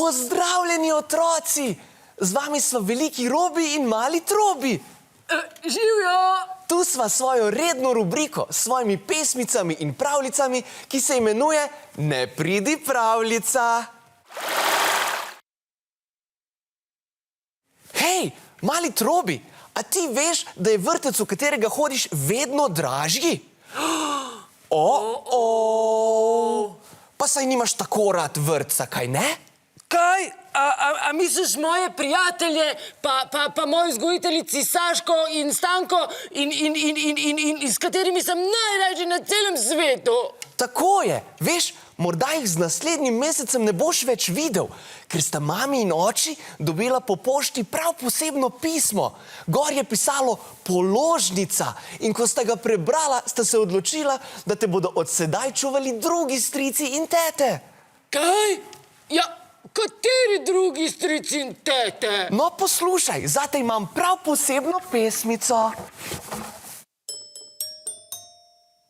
Pozdravljeni, otroci! Z vami so veliki Robi in mali Trobi. Živjo! Tu sva svojo redno rubriko s svojimi pesmicami in pravljicami, ki se imenuje Ne pridi pravljica. Hej, mali Trobi, a ti veš, da je vrtec, v katerega hodiš, vedno dražji? Pa saj nimaš tako rad vrtca, kaj ne? Kaj? A misliš moje prijatelje, pa moji vzgojiteljici Saško in Stanko in s katerimi sem najrajši na celem svetu? Tako je. Veš, morda jih z naslednjim mesecem ne boš več videl, ker sta mami in oči dobila po pošti prav posebno pismo. Gor je pisalo položnica in ko sta ga prebrala, sta se odločila, da te bodo od sedaj čuvali drugi strici in tete. Kaj? Ja, kateri drugi strici in tete? No, poslušaj, zate imam prav posebno pesmico.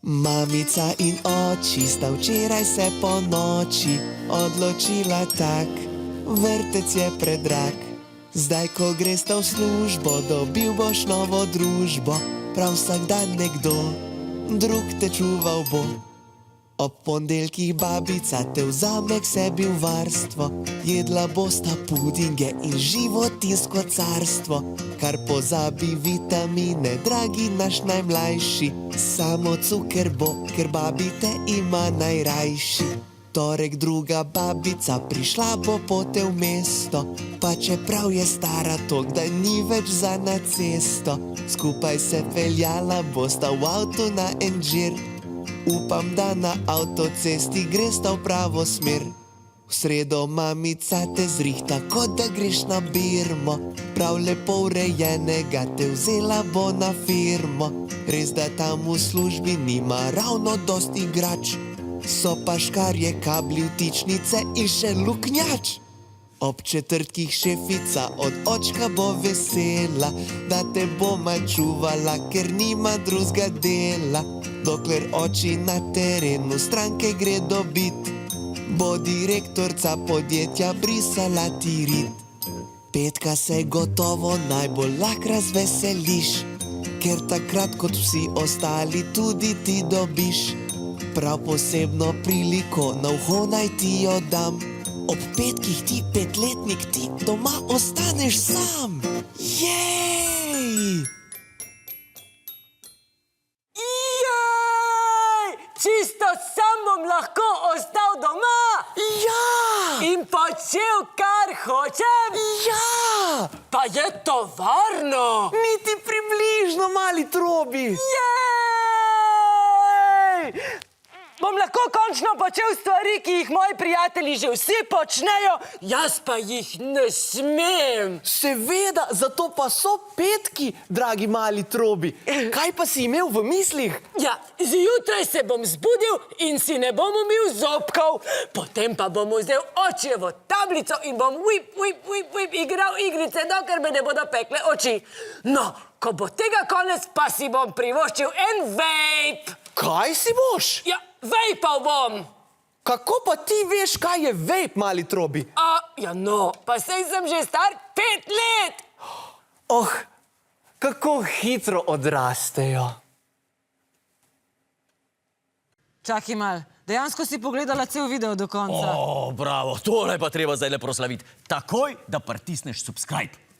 Mamica in oči sta včeraj se po noči odločila tak, vrtec je predrag. Zdaj, ko gresta v službo, dobil boš novo družbo, prav vsak dan nekdo drug te čuval bo. Ob ponedeljkih babica te vzame k sebi v varstvo, jedla bosta pudinge in životinjsko carstvo. Kar pozabi vitamine, dragi naš najmlajši, samo cuker bo, ker babi te ima najrajši. Torek druga babica prišla bo pote v mesto, pa čeprav je stara tok, da ni več za na cesto. Skupaj se peljala bosta v avtu na en džir, upam, da na avtocesti gresta v pravo smer. V sredo mamica te zrihta, kot da greš na birmo, prav lepo urejenega te vzela bo na firmo. Res, da tam v službi nima ravno dosti igrač, so pa škarje, kabli, vtičnice in še luknjač. Ob četrtkih šefica od očka bo vesela, da te bo manj čuvala, ker nima drugega dela. Dokler oči na terenu stranke gre dobit, bo direktorca podjetja brisala ti rit. Petka se gotovo najbolj lahko razveseliš, ker takrat kot vsi ostali tudi ti dobiš prav posebno priliko, na uho naj ti jo dam. Ob petkih ti, petletnik, ti doma ostaneš sam. Jej! Čisto sam bom lahko ostal doma Ja! in počel, kar hočem. Ja! Pa je to varno. Niti približno, mali Trobi. Jej! Bom lahko končno počel stvari, ki jih moji prijatelji že vsi počnejo, jaz pa jih ne smem. Seveda, zato pa so petki, dragi mali Trobi. Kaj pa si imel v mislih? Ja, zjutraj se bom zbudil in si ne bom umil zobkov. Potem pa bom vzel očevo tablico in bom igral igrice, dokler me ne bodo pekle oči. No, ko bo tega konec, pa si bom privoščil en vape. Kaj si boš? Ja, vejpal bom. Kako pa ti veš, kaj je vape, mali Trobi? Ja no, pa sej sem že star 5 let. Oh, kako hitro odrastejo. Čakaj mal, dejansko si pogledala cel video do konca. Bravo, tole pa treba zdaj le proslaviti. Takoj, da pritisneš subscribe.